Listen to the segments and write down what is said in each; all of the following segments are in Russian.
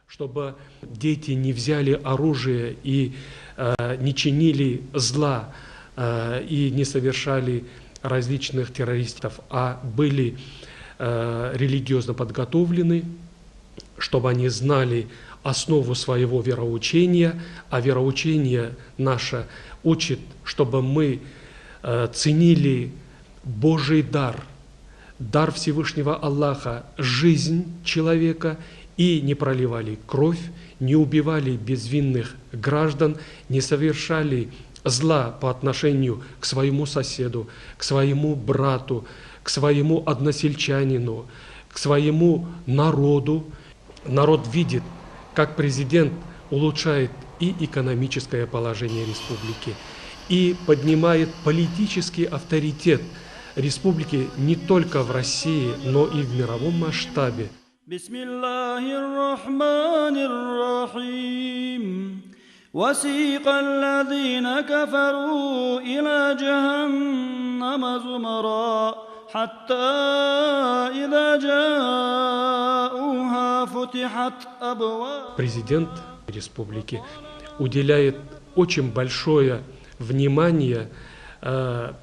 чтобы дети не взяли оружие и не чинили зла и не совершали различных террористов, а были религиозно подготовлены, чтобы они знали основу своего вероучения, а вероучение наше учит, чтобы мы ценили Божий дар, дар Всевышнего Аллаха, жизнь человека, и не проливали кровь, не убивали безвинных граждан, не совершали зла по отношению к своему соседу, к своему брату, к своему односельчанину, к своему народу. Народ видит, как президент улучшает и экономическое положение республики, и поднимает политический авторитет республики не только в России, но и в мировом масштабе. وسيق الذين كفروا إلى جهنم زمرا حتى إذا جاءوها فتحت أبواب. Президент республики уделяет очень большое внимание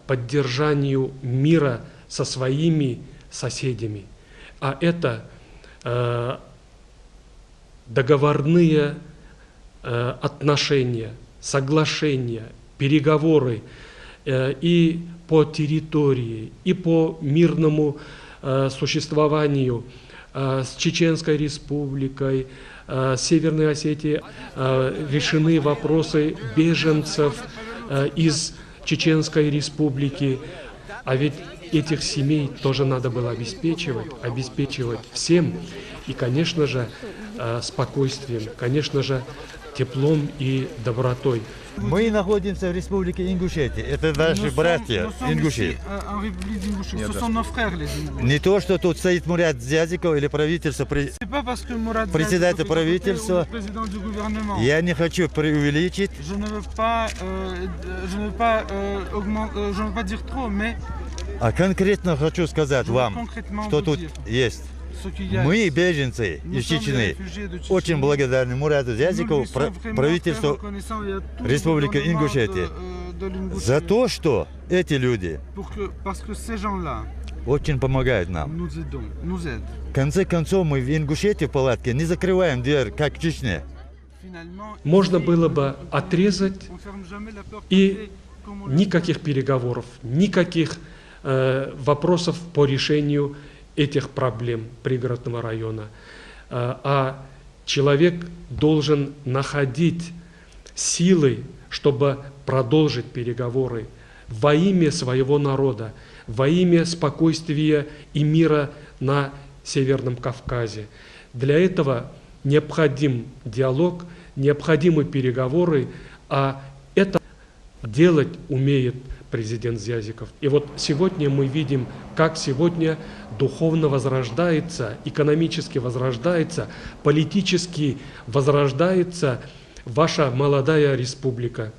поддержанию мира со своими соседями. А это договорные отношения, соглашения, переговоры и по территории, и по мирному существованию с Чеченской республикой, с Северной Осетией. Решены вопросы беженцев из Чеченской республики. А ведь этих семей тоже надо было обеспечивать всем. И, конечно же, спокойствием, конечно же, теплом и добротой. Мы находимся в республике Ингушетия. Это наши братья ингуши. Не то, что тут стоит Мурат Зязиков или правительство, председатель правительства. Я не хочу преувеличить. А конкретно хочу сказать вам, что тут есть. Мы, беженцы из Чечни, очень благодарны Мурату Зязикову, правительству Республики Ингушетия, за то, что эти люди очень помогают нам. В конце концов, мы в Ингушетии в палатке не закрываем дверь, как в Чечне. Можно было бы отрезать, и никаких переговоров, никаких вопросов по решению этих проблем пригородного района. А человек должен находить силы, чтобы продолжить переговоры во имя своего народа, во имя спокойствия и мира на Северном Кавказе. Для этого необходим диалог, необходимы переговоры, а это делать умеет президент Зязиков. И вот сегодня мы видим, как сегодня духовно возрождается, экономически возрождается, политически возрождается ваша молодая республика.